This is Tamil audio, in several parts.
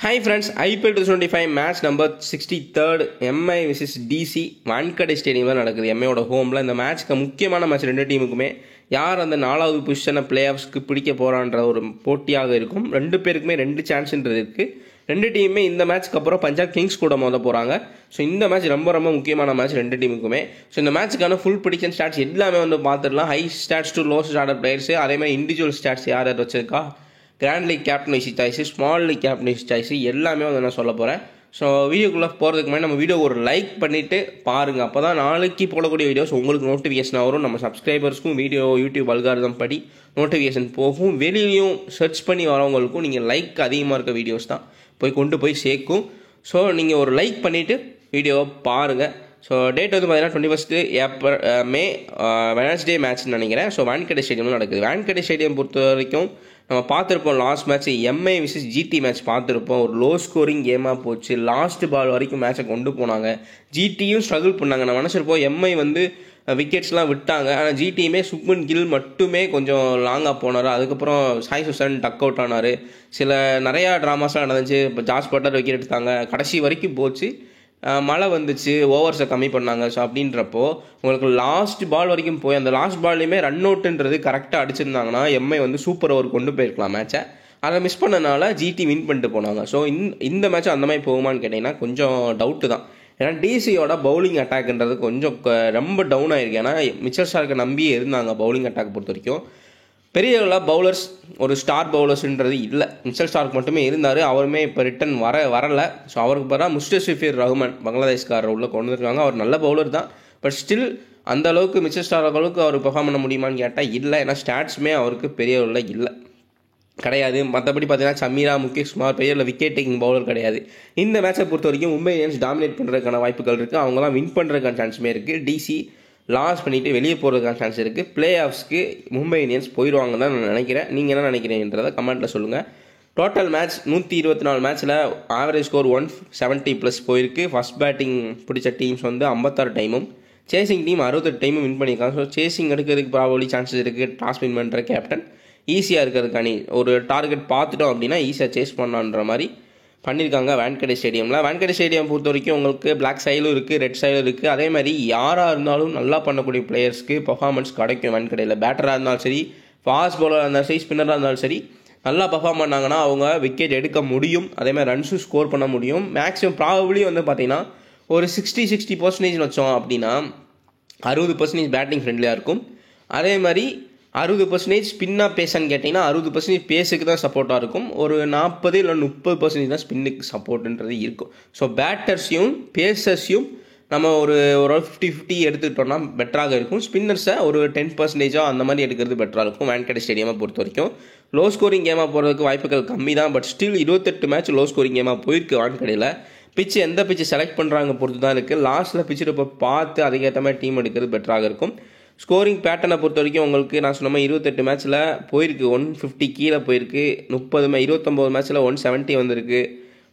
Hi friends, IPL 2025 match number 63rd MI vs DC Wankhede ஸ்டேடியமில் நடக்குது. எம்ஐயோட ஹோமில் இந்த மேட்ச்க்கு முக்கியமான மேட்ச் ரெண்டு டீமுக்குமே யார் அந்த 4வது பொசிஷனை பிளே ஆஃப்ஸ்க்கு பிடிக்க போகிறான்ற ஒரு போட்டியாக இருக்கும். ரெண்டு பேருக்குமே ரெண்டு சான்ஸ்ன்றது இருக்குது. ரெண்டு டீமுமே இந்த மேட்ச்க்கு அப்புறம் பஞ்சாப் கிங்ஸ் கூட மோத போகிறாங்க. ஸோ இந்த மேட்ச் ரொம்ப ரொம்ப முக்கியமான மேட்ச் ரெண்டு டீமுக்குமே. ஸோ இந்த மேட்ச்சுக்கான ஃபுல் ப்ரெடிக்ஷன் ஸ்டாட்ஸ் எல்லாமே பார்த்துடலாம். High stats to low starter players, அதே மாதிரி இண்டிவிஜுவல் ஸ்டாட்ஸ் யார் யார் வச்சிருக்கா, grand league captaincy choice, small league captaincy choice எல்லாமே நான் சொல்ல போகிறேன். ஸோ வீடியோக்குள்ளே போகிறதுக்கு முன்னாடி நம்ம வீடியோ ஒரு லைக் பண்ணிவிட்டு பாருங்கள். அப்போ தான் நாளைக்கு போடக்கூடிய வீடியோஸ் உங்களுக்கு நோட்டிஃபிகேஷன் வரும். நம்ம சப்ஸ்கிரைபர்ஸ்க்கும் வீடியோ யூடியூப் அல்காரிதம் படி நோட்டிஃபிகேஷன் போகும். வெளியிலையும் சர்ச் பண்ணி வரவங்களுக்கும் நீங்கள் லைக் அதிகமாக இருக்க வீடியோஸ் தான் கொண்டு போய் சேர்க்கும். ஸோ நீங்கள் ஒரு லைக் பண்ணிவிட்டு வீடியோவை பாருங்கள். ஸோ டேட் பார்த்தீங்கன்னா 21 மே வெனஸ்டே மேட்ச்னு நினைக்கிறேன். ஸோ வான்கடை ஸ்டேடியமில் நடக்குது. வான்கடை ஸ்டேடியம் பொறுத்த வரைக்கும் நம்ம பார்த்துருப்போம் last match MI versus GT match பார்த்துருப்போம். ஒரு லோ ஸ்கோரிங் கேமாக போச்சு. லாஸ்ட் பால் வரைக்கும் மேட்சை கொண்டு போனாங்க. ஜிடியும் ஸ்ட்ரகிள் பண்ணாங்க. நம்ம நினச்சிருப்போம் எம்ஐ விக்கெட்ஸ்லாம் விட்டாங்க. ஆனால் ஜிடியுமே சுப்மன் கில் மட்டுமே கொஞ்சம் லாங்காக போனார். அதுக்கப்புறம் சாய் சுசன் டக் அவுட் ஆனார். நிறையா ட்ராமாஸ்லாம் நடந்துச்சு. இப்போ ஜாஸ் பட்டர் விக்கெட் எடுத்தாங்க. கடைசி வரைக்கும் போச்சு. மழை வந்துச்சு, ஓவர்ஸை கம்மி பண்ணாங்க. ஸோ அப்படின்றப்போ உங்களுக்கு லாஸ்ட் பால் வரைக்கும் போய் அந்த லாஸ்ட் பால்லையுமே ரன் அவுட்டுன்றது கரெக்டாக அடிச்சிருந்தாங்கன்னா எம்ஐ சூப்பர் ஓவர் கொண்டு போயிருக்கலாம் மேட்சை. அதை மிஸ் பண்ணனால ஜிடி வின் பண்ணிட்டு போனாங்க. ஸோ இந்த மேட்ச் அந்த மாதிரி போகுமான்னு கேட்டிங்கன்னா கொஞ்சம் டவுட்டு தான். ஏன்னா டிசியோட பவுலிங் அட்டாக்ன்றது கொஞ்சம் ரொம்ப டவுன் ஆகிருக்கு. ஏன்னா மிச்சல் ஸ்டார்க்கை நம்பியே இருந்தாங்க பவுலிங் அட்டாக் பொறுத்த வரைக்கும். பெரிய பவுலர்ஸ் ஒரு ஸ்டார் பவுலர்ஸ்ன்றது இல்லை. மிச்சல் ஸ்டார்க் மட்டுமே இருந்தார். அவருமே இப்போ ரிட்டன் வரலை. ஸோ அவருக்கு பதிலாக முஸ்டபிர் ரஹ்மான் பங்களாதேஷ்காரர் உள்ள கொண்டு வந்துருக்காங்க. அவர் நல்ல பவுலர் தான். பட் ஸ்டில் அந்த அளவுக்கு மிச்சல் ஸ்டார்க் அளவுக்கு அவர் பெர்ஃபார்ம் பண்ண முடியுமான்னு கேட்டால் இல்லை. ஏன்னா ஸ்டாட்ஸுமே அவருக்கு பெரிய இல்லை கிடையாது. மற்றபடி பார்த்தீங்கன்னா சமீரா, முகேஷ் குமார் பெரிய விக்கெட் டேக்கிங் பவுலர் கிடையாது. இந்த மேட்சை பொறுத்த வரைக்கும் மும்பை இந்தியன்ஸ் டாமினேட் பண்ணுறதுக்கான வாய்ப்புகள் இருக்குது. அவங்க தான் வின் பண்ணுறதுக்கான சான்ஸுமே இருக்குது. டிசி லாஸ் பண்ணிவிட்டு வெளியே போகிறதுக்கான சான்ஸ் இருக்குது. பிளே ஆஃப்ஸ்க்கு மும்பை இந்தியன்ஸ் போயிடுவாங்கன்னு தான் நான் நினைக்கிறேன். நீங்கள் என்ன நினைக்கிறீங்கன்றதை கமெண்ட்டில் சொல்லுங்கள். டோட்டல் மேட்ச் 124 மேட்ச்சில் ஆவரேஜ் ஸ்கோர் 170+ போயிருக்கு. ஃபஸ்ட் பேட்டிங் பிடிச்ச டீம்ஸ் 56 டைமும், சேசிங் டீம் 68 டைமும் வின் பண்ணியிருக்காங்க. ஸோ சேசிங் எடுக்கிறதுக்கு ப்ராபபிலி சான்சஸ் இருக்குது. டாஸ் வின் பண்ணுற கேப்டன் ஈஸியாக இருக்கிறதுக்கான ஒரு டார்கெட் பார்த்துட்டோம் அப்படின்னா ஈஸியாக சேஸ் பண்ணலான்ற மாதிரி பண்ணியிருக்காங்க வான்கடை ஸ்டேடியமில். வான்கடை ஸ்டேடியம் பொறுத்த வரைக்கும் உங்களுக்கு பிளாக் சைடும் இருக்குது, ரெட் சைடும் இருக்குது. அதே மாதிரி யாராக இருந்தாலும் நல்லா பண்ணக்கூடிய பிளேயர்ஸ்க்கு பர்ஃபார்மன்ஸ் கிடைக்கும் வான்கடையில். பேட்டராக இருந்தாலும் சரி, ஃபாஸ்ட் பவுலராக இருந்தாலும் சரி, ஸ்பின்னராக இருந்தாலும் சரி, நல்லா பர்ஃபார்ம் பண்ணாங்கன்னா அவங்க விக்கெட் எடுக்க முடியும். அதே மாதிரி ரன்ஸும் ஸ்கோர் பண்ண முடியும். மேக்ஸிமம் ப்ராபபிலி பார்த்தீங்கன்னா ஒரு 60% வச்சோம் அப்படின்னா 60% பேட்டிங் ஃப்ரெண்ட்லியாக இருக்கும். அதே மாதிரி 60% ஸ்பின்னாக பேஸான்னு கேட்டிங்கன்னா 60% பேஸுக்கு தான் சப்போர்ட்டாக இருக்கும். ஒரு 40 இல்லை 30% தான் ஸ்பின்னுக்கு சப்போர்ட்டுன்றது இருக்கும். ஸோ பேட்டர்ஸையும் பேசர்ஸையும் நம்ம ஒரு 50-50 எடுத்துக்கிட்டோம்னா பெட்டராக இருக்கும். ஸ்பின்னர்ஸை ஒரு 10% அந்த மாதிரி எடுக்கிறது பெட்டராக இருக்கும் வான்கடை ஸ்டேடியமை பொறுத்த வரைக்கும். லோ ஸ்கோரிங் கேமாக போகிறதுக்கு வாய்ப்புகள் கம்மி தான். But still 28 match low scoring கேமாக போயிருக்கு வான்கடையில். பிச்சு எந்த பிச்சு செலக்ட் பண்ணுறாங்க பொறுத்து தான் இருக்குது. லாஸ்ட்டில் பிச்சு இப்போ பார்த்து அதுக்கேற்ற மாதிரி டீம் எடுக்கிறது பெட்டராக இருக்கும். ஸ்கோரிங் பேட்டர்னை பொறுத்த வரைக்கும் உங்களுக்கு நான் சொன்ன மாதிரி 28 மேட்ச்சில் போயிருக்கு 150 கீழே போயிருக்கு. 29 மேட்ச்சில் 170 வந்திருக்கு.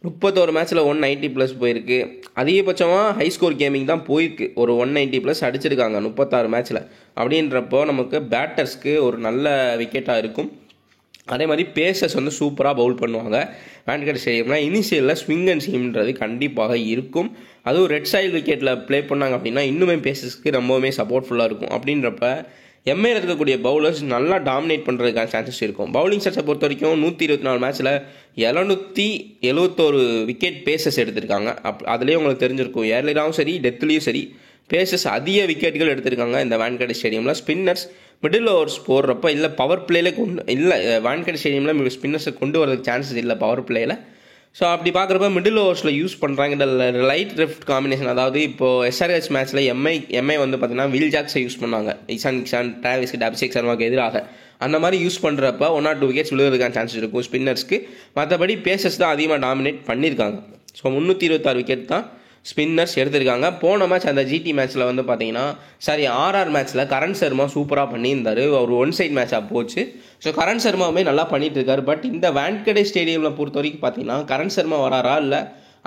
31 மேட்ச்சில் 190+ போயிருக்கு. அதிகபட்சமாக ஹை ஸ்கோர் கேமிங் தான் போயிருக்கு. ஒரு 190+ அடிச்சிருக்காங்க 36 மேட்ச்சில். அப்படின்றப்போ நமக்கு பேட்டர்ஸ்க்கு ஒரு நல்ல விக்கெட்டாக இருக்கும். அதே மாதிரி பேசர்ஸ் சூப்பராக பவுல் பண்ணுவாங்க வான்கடை ஸ்டேடியம்னா. இனிஷியலில் ஸ்விங் அண்ட் சீம்ன்றது கண்டிப்பாக இருக்கும். அதுவும் ரெட் சைடு விக்கெட்டில் ப்ளே பண்ணாங்க அப்படின்னா இன்னுமே பேசஸ்க்கு ரொம்பவுமே சப்போர்ட்ஃபுல்லாக இருக்கும். அப்படின்றப்ப எம்ஐயில் இருக்கக்கூடிய பவுலர்ஸ் நல்லா டாமினேட் பண்ணுறதுக்கான சான்சஸ் இருக்கும். பவுலிங் ஸ்டாட்ஸை பொறுத்த வரைக்கும் 124 மேட்ச்சில் 771 விக்கெட் பேசஸ் எடுத்திருக்காங்க. அதுலேயே உங்களுக்கு தெரிஞ்சிருக்கும் ஏர்லியாகவும் சரி டெத்லேயும் சரி பேசஸ் அதிக விக்கெட்டுகள் எடுத்திருக்காங்க இந்த வான்கடை ஸ்டேடியமில். ஸ்பின்னர்ஸ் மிடில் ஓவர்ஸ் போடுறப்ப இல்லை பவர் பிளேயில் வான்கடை ஸ்டேடியமில் ஸ்பின்னர்ஸை கொண்டு வரதுக்கு சான்சஸ் இல்லை பவர் பிளேயில். ஸோ அப்படி பார்க்குறப்ப மிடில் ஓவர்ஸில் யூஸ் பண்ணுறாங்க இந்த லைட் லெஃப்ட் காம்பினேஷன். அதாவது இப்போது எஸ்ஆர்ஹெச் மேட்ச்சில் எம்ஐ பார்த்தீங்கன்னா வில் ஜாக்ஸை யூஸ் பண்ணாங்க இஷான் கிஷான், டிராவிஸ், அபிஷேக் சர்மாவுக்கு எதிராக. அந்த மாதிரி யூஸ் பண்ணுறப்ப 1 or 2 விக்கெட்ஸ் விழுவதுக்கான சான்சஸ் இருக்கும் ஸ்பின்னர்ஸ்க்கு. மற்றபடி பேசஸ் தான் அதிகமாக டாமினேட் பண்ணியிருக்காங்க. ஸோ 326 விக்கெட் தான் ஸ்பின்னர்ஸ் எடுத்திருக்காங்க. போன மேட்ச் அந்த ஜிடி மேட்ச்சில் பார்த்தீங்கன்னா ஆர்ஆர் மேட்ச்சில் கரண் சர்மா சூப்பராக பண்ணியிருந்தார். ஒரு ஒன் சைட் மேட்சாக போச்சு. ஸோ கரண் சர்மாவுமே நல்லா பண்ணிட்டு இருக்காரு. பட் இந்த வான்கடை ஸ்டேடியமில் பொறுத்த வரைக்கும் பார்த்தீங்கன்னா கரண் சர்மா வராரா இல்லை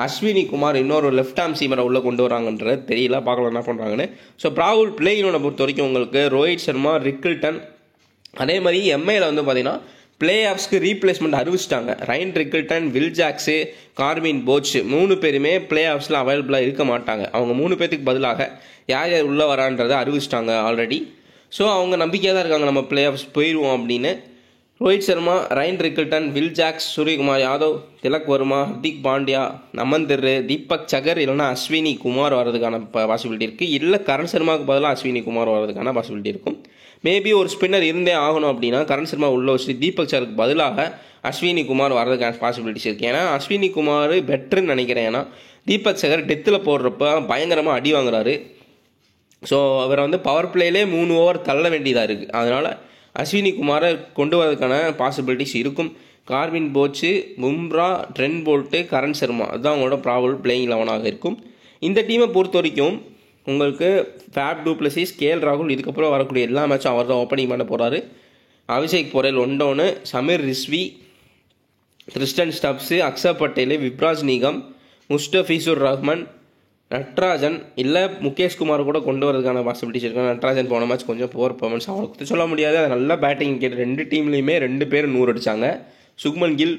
அஸ்வினி குமார் இன்னொரு லெஃப்ட் ஆர்ம் சீமரை உள்ளே கொண்டு வராங்கன்றது தெரியல. பார்க்கலாம் என்ன பண்ணுறாங்கன்னு. ஸோ ப்ராவுல் பிளேயினோட பொறுத்த வரைக்கும் உங்களுக்கு ரோஹித் சர்மா, ரிக்கில்டன், அதே மாதிரி எம்ஐயில் பார்த்தீங்கன்னா பிளே ஆஃப்ஸ்க்கு ரீப்ளேஸ்மெண்ட் அறிவிச்சிட்டாங்க. Ryan Rickelton, Will Jacks, Corbin Bosch 3 பேருமே பிளே ஆஃப்ஸில் அவைலபிளாக இருக்க மாட்டாங்க. அவங்க 3 பேருக்கு பதிலாக யார் யார் உள்ளே வரான்றதை அறிவிச்சிட்டாங்க ஆல்ரெடி. ஸோ அவங்க நம்பிக்கையாக தான் இருக்காங்க நம்ம பிளே ஆஃப்ஸ் போயிடுவோம் அப்படின்னு. Rohit Sharma, Ryan Rickelton, Will Jacks, Suryakumar Yadav, Tilak Varma, Hardik Pandya, நமந்தர், தீபக் சகர் இல்லைனா அஸ்வினி குமார் வர்றதுக்கான பாசிபிலிட்டி இருக்குது. இல்லை கரண் சர்மாவுக்கு பதிலாக அஸ்வினி குமார் வர்றதுக்கான பாசிபிலிட்டி இருக்கும். மேபி ஒரு ஸ்பின்னர் இருந்தே ஆகணும் அப்படின்னா கரண் சர்மா உள்ள வச்சு தீபக் சகருக்கு பதிலாக அஸ்வினி குமார் வர்றதுக்கான பாசிபிலிட்டிஸ் இருக்குது. ஏன்னா அஸ்வினி குமார் பெட்டர்ன்னு நினைக்கிறேன். ஏன்னா தீபக் சகர் டெத்தில் போடுறப்ப பயங்கரமாக அடி வாங்குறாரு. ஸோ அவரை பவர் பிளேலே 3 ஓவர் தள்ள வேண்டியதாக இருக்குது. அதனால் அஸ்வினி குமாரை கொண்டு வரதுக்கான பாசிபிலிட்டிஸ் இருக்கும். கார்வின் போச்சு, பும்ரா, ட்ரெண்ட் போல்ட்டு, கரண் சர்மா அதுதான் அவங்களோட ப்ராபபிள் பிளேயிங் 11ஆக இருக்கும். இந்த டீமை பொறுத்த வரைக்கும் உங்களுக்கு ஃபேப் டூ பிளஸிஸ், கேஎல் ராகுல் இதுக்கப்புறம் வரக்கூடிய எல்லா மேட்சும் அவர் தான் ஓப்பனிங் பண்ண போகிறாரு. Abhishek Porel 1 down, Sameer Rizvi, Tristan Stubbs, Axar Patel, Vipraj Nigam, Mustafizur Rahman, Natarajan இல்லை முகேஷ் குமார் கூட கொண்டு வரதுக்கான பாசிபிலிட்டிஸ் இருக்குது. நட்ராஜன் போன மேட்ச் கொஞ்சம் போர் பர்ஃபார்மன்ஸ் அவருக்கு சொல்ல முடியாது. அது நல்லா பேட்டிங் கேட்டு 2 டீம்லேயுமே 2 பேர் 100 அடித்தாங்க. சுக்மன் கில்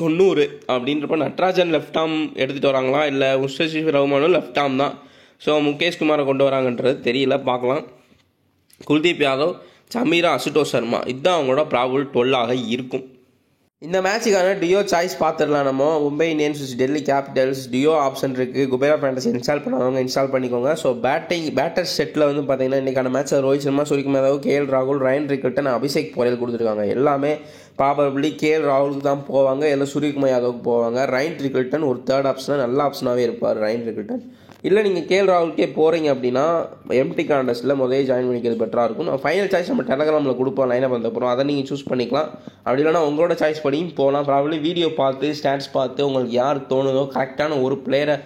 90 அப்படின்றப்ப நட்ராஜன் லெஃப்ட் ஆர்ம் எடுத்துகிட்டு வராங்களா இல்லை முஸ்டபிசூர் ரஹ்மானும் லெஃப்ட் ஆர்ம் தான். ஸோ முகேஷ் குமாரை கொண்டு வராங்கன்றது தெரியல, பார்க்கலாம். குல்தீப் யாதவ், சமீரா, அசுதோஷ் சர்மா இதுதான் அவங்களோட ப்ராபபிள் 12ஆக இருக்கும். இந்த மேட்சுக்கான டியோ சாய்ஸ் பார்த்துடலாம். நம்ம Mumbai Indians, Delhi Capitals duo option இருக்குது. குபேரா ஃபேண்டசி இன்ஸ்டால் பண்ணவங்க இன்ஸ்டால் பண்ணிக்கோங்க. ஸோ பேட்டர் செட்டில் பார்த்தீங்கன்னா இன்றைக்கான மேட்ச்சில் ரோஹித் சர்மா, சூரியகுமார் யாதவ், கேஎல் ராகுல், ரைன் ரிக்கில்டன், அபிஷேக் பொரேல் கொடுத்துருக்காங்க. எல்லாமே ப்ராபபிளி கேஎல் ராகுலுக்கு தான் போவாங்க, இல்லை சூரியகுமார் யாதவுக்கு போவாங்க. ரைன் ரிக்கில்டன் ஒரு தேர்ட் ஆப்ஷனாக நல்ல ஆப்ஷனாகவே இருப்பார் ரைன் ரிக்கில்டன். இல்லை நீங்கள் கேஎல் ராகுலுக்கே போகிறீங்க அப்படின்னா எம்டி கான்டெஸ்ட்டில் முதலே ஜாயின் பண்ணிக்கிறது பெட்டராக இருக்கும். நான் ஃபைனல் சாய்ஸ் நம்ம டெலகிராமில் கொடுப்போம் லைனப் வந்தப்பறம், அதை நீங்கள் சூஸ் பண்ணிக்கலாம். அப்படி இல்லைனா உங்களோட சாய்ஸ் படியும் போகலாம். ப்ராபபிளி வீடியோ பார்த்து ஸ்டாட்ஸ் பார்த்து உங்களுக்கு யார் தோணுதோ கரெக்டான ஒரு பிளேயரை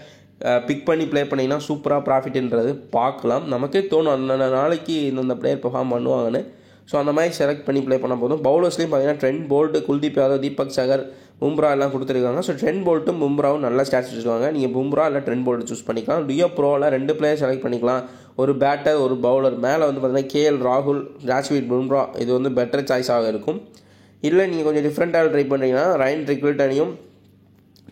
பிக் பண்ணி ப்ளே பண்ணிங்கன்னா சூப்பராக ப்ராஃபிட்ன்றது பார்க்கலாம். நமக்கே தோணும் அந்தந்த நாளைக்கு இந்த பிளேயர் பெர்ஃபார்ம் பண்ணுவாங்கன்னு. ஸோ அந்த மாதிரி செலக்ட் பண்ணி ப்ளே பண்ண போதும். பவுலர்ஸ்லேயும் பார்த்தீங்கன்னா ட்ரெண்ட் போல்ட், குல்தீப் யாதவ், தீபக் சகர், பும்ரா எல்லாம் கொடுத்துருக்காங்க. ஸோ ட்ரெண்ட் போல்ட்டும் பும்ராவும் நல்ல ஸ்டாட்ஸ் வச்சுருக்காங்க. நீங்கள் பும்ரா இல்லை ட்ரெண்ட் போல்ட் சூஸ் பண்ணிக்கலாம். டியோ ப்ரோவில் 2 பிளேயர் செலக்ட் பண்ணிக்கலாம், ஒரு பேட்டர் ஒரு பவுலர். மேலே பார்த்தீங்கன்னா கேஎல் ராகுல், ஜாஸ்வீட் பும்ரா இது பெட்டர் சாய்ஸாக இருக்கும். இல்லை நீங்கள் கொஞ்சம் டிஃப்ரெண்ட்டாக ட்ரை பண்ணுறீங்கன்னா ரைன் ரிக்கில்டனையும்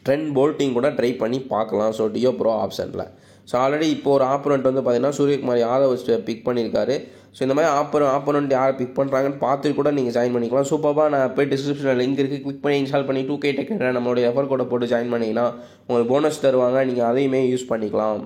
ட்ரெண்ட் போல்ட்டிங் கூட ட்ரை பண்ணி பார்க்கலாம். ஸோ டியோ ப்ரோ ஆப்ஷனில். ஸோ ஆல்ரெடி இப்போ ஒரு ஆப்போனண்ட் பார்த்தீங்கன்னா சூரியகுமார் யாதவ் பிக் பண்ணியிருக்காரு. ஸோ இந்த மாதிரி ஆப்போனண்ட் யார் பிக் பண்ணுறாங்கன்னு பார்த்துட்டு கூட நீங்கள் ஜாயின் பண்ணிக்கலாம். சூப்பராக நான் போய் டிஸ்கிரிப்ஷனில் லிங்க் இருக்குது, கிளிக் பண்ணி இன்ஸ்டால் பண்ணி 2K டெக் நம்மளுடைய ரெஃபர் கோடை போட்டு ஜாயின் பண்ணிங்கன்னா உங்களுக்கு போனஸ் தருவாங்க. நீங்கள் அதையுமே யூஸ் பண்ணிக்கலாம்.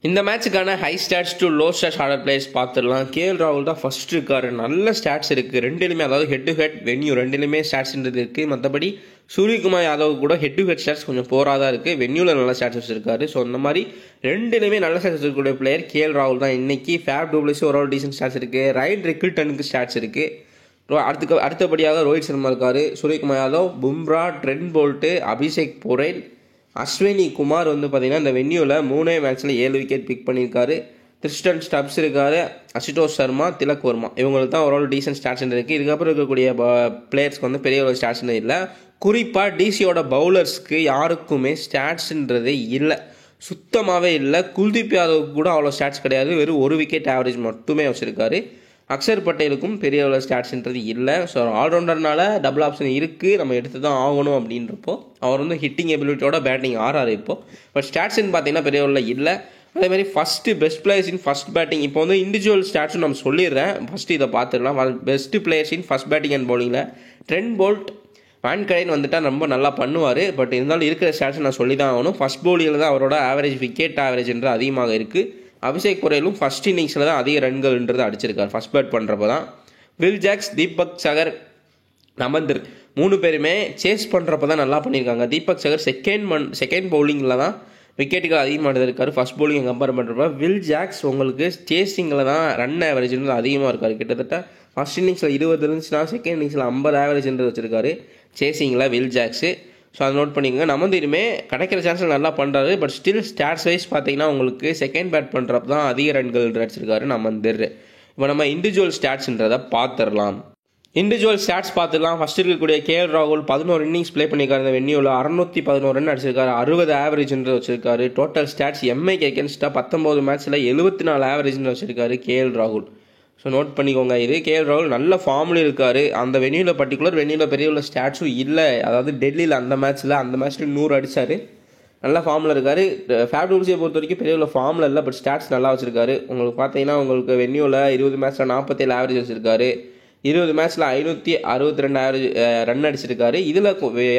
இந்த மேட்சுக்கான high stats to low stats order players பார்த்துடலாம். கேஎல் ராகுல் தான் ஃபர்ஸ்ட் இருக்காரு, நல்ல ஸ்டாட்ஸ் இருக்குது 2லுமே. அதாவது ஹெட் டு ஹெட் வென்யூ 2லுமே ஸ்டாட்ஸ்ன்றது இருக்குது. மற்றபடி சூரியகுமார் யாதவ் கூட ஹெட் டு ஹெட் ஸ்டாட்ஸ் கொஞ்சம் போராக தான் இருக்குது, வென்யூவில் நல்ல ஸ்டாட்ஸ் வச்சிருக்காரு. ஸோ இந்த மாதிரி 2லுமே நல்ல ஸ்டாட்ஸ் இருக்கக்கூடிய பிளேயர் கேஎல் ராகுல் தான். இன்றைக்கி ஃபேப் டூப்ளஸி ஒரு டீசன்ட் ஸ்டாட்ஸ் இருக்குது, ரைன் ரிக்கில்டனுக்கு ஸ்டாட்ஸ் இருக்குது. அடுத்தபடியாக ரோஹித் சர்மா இருக்கார், சூரியகுமார் யாதவ், பும்ரா, ட்ரெண்ட் போல்ட்டு, அபிஷேக் பொரேல், அஸ்வினி குமார் பார்த்தீங்கன்னா இந்த வென்யூவில் 3 மேட்ச்சில் 7 விக்கெட் பிக் பண்ணியிருக்காரு. கிறிஸ்டன் ஸ்டப்ஸ் இருக்கார், அசுதோஷ் சர்மா, திலக் வர்மா இவங்களுக்கு தான் ஓரளவு டீசன்ட் ஸ்டாட்ஸ் இருக்குது. இதுக்கப்புறம் இருக்கக்கூடிய பிளேயர்ஸ்க்கு பெரிய ஒரு ஸ்டாட்ஸ்னு இல்லை. குறிப்பாக டிசியோட பவுலர்ஸ்க்கு யாருக்குமே ஸ்டாட்ஸ்ன்றதே இல்லை, சுத்தமாகவே இல்லை. குல்தீப் யாதவுக்கு கூட அவ்வளோ ஸ்டாட்ஸ் கிடையாது, வெறும் 1 விக்கெட் ஆவரேஜ் மட்டுமே வச்சுருக்காரு. அக்ஷர் பட்டேலுக்கும் பெரிய அளவு ஸ்டாட்ஸ்ன்றது இல்லை. ஸோ ஆல்ரவுண்டர்னால டபுள் ஆப்ஷன் இருக்குது, நம்ம எடுத்து தான் ஆகணும் அப்படின்றப்போ அவர் ஹிட்டிங் எபிலிட்டியோட பேட்டிங் ஆறாரு இப்போது. பட் ஸ்டாட்ஸ்ன்னு பார்த்தீங்கன்னா பெரிய அளவில் இல்லை. அதேமாதிரி first best players in first batting இப்போ இண்டிவிஜுவல் ஸ்டாட்ஸும் நம்ம சொல்லிடுறேன். ஃபஸ்ட்டு இதை பார்த்துடலாம். Best players in first batting and பவுலிங்கில் ட்ரெண்ட் போல்ட், வான்கடைன் வந்துட்டால் ரொம்ப நல்லா பண்ணுவார். பட் இருந்தாலும் இருக்கிற ஸ்டாட்ஸ் நான் சொல்லி தான் ஆகணும். ஃபஸ்ட் பவுலிங்கில் தான் அவரோட ஆவரேஜ் விக்கெட் ஆவரேஜ்ன்றது அதிகமாக இருக்குது. அபிஷேக் பொரேலும் ஃபஸ்ட் இன்னிங்ஸில் தான் அதிக ரன்கள்ன்றது அடிச்சிருக்காரு ஃபஸ்ட் பேட் பண்ணுறப்ப தான். வில் ஜாக்ஸ், தீபக் சகர், நமந்தர் 3 பேருமே சேஸ் பண்ணுறப்ப தான் நல்லா பண்ணியிருக்காங்க. தீபக் சகர் செகண்ட் பவுலிங்கில் தான் விக்கெட்டுகள் அதிகமாக எடுத்திருக்காரு ஃபஸ்ட் பவுலிங் கம்பேர் பண்ணுறப்ப. வில் ஜாக்ஸ் உங்களுக்கு சேஸிங்கில் தான் ரன் ஆவரேஜ்ன்றது அதிகமாக இருக்கார். கிட்டத்தட்ட ஃபஸ்ட் இன்னிங்ஸில் 20 இருந்துச்சுன்னா செகண்ட் இன்னிங்ஸில் 50 ஆவரேஜ்ன்றது வச்சிருக்காரு சேஸிங்கில் வில் ஜாக்ஸு. ஸோ அதை நோட் பண்ணிக்கோங்க. நமந்தருமே கிடைக்கிற சான்ஸில் நல்லா பண்ணுறாரு. பட் ஸ்டில் ஸ்டாட்ஸ் வைஸ் பார்த்தீங்கன்னா உங்களுக்கு செகண்ட் பேட் பண்ணுறப்ப தான் அதிக ரன்கள் அடிச்சிருக்காரு நமந்தர். இப்போ நம்ம இண்டிவிஜுவல் ஸ்டாட்ஸ்ன்றதை பார்த்துடலாம். இண்டிவிஜுவல் ஸ்டாட்ஸ் பார்த்துடலாம். ஃபஸ்ட் இருக்கக்கூடிய கேஎல் ராகுல் 11 இன்னிங்ஸ் ப்ளே பண்ணியிருக்காரு. இந்த வென்யூவில் 611 ரன் அடிச்சிருக்காரு, 60 ஆவரேஜ்ன்றது வச்சிருக்காரு. டோட்டல் ஸ்டாட்ஸ் எம்ஐக்கு அகேன்ஸ்டாக 19 மேட்ச்சில் 74 ஆவரேஜ்னு வச்சிருக்காரு கேஎல் ராகுல். ஸோ நோட் பண்ணிக்கோங்க. இது கேஎல் ராகுல் நல்ல ஃபார்மில் இருக்கார். அந்த வென்யூவில் பெரிய உள்ள ஸ்டாட்ஸும் இல்லை. அதாவது டெல்லியில் அந்த மேட்ச்சில் 100 அடித்தார். நல்ல ஃபார்மில் இருக்கார். ஃபேப் டூப்ளசியை பொறுத்த வரைக்கும் பெரிய உள்ள ஃபார்மில் இல்லை, பட் ஸ்டாட்ஸ் நல்லா வச்சுருக்காரு. உங்களுக்கு பார்த்தீங்கன்னா உங்களுக்கு வென்யூவில் 20 மேட்ச்சில் 47 ஆவரேஜ் வச்சுருக்காரு. 20 மேட்ச்சில் 562 ஆவரேஜ் ரன் அடிச்சிருக்காரு. இதில்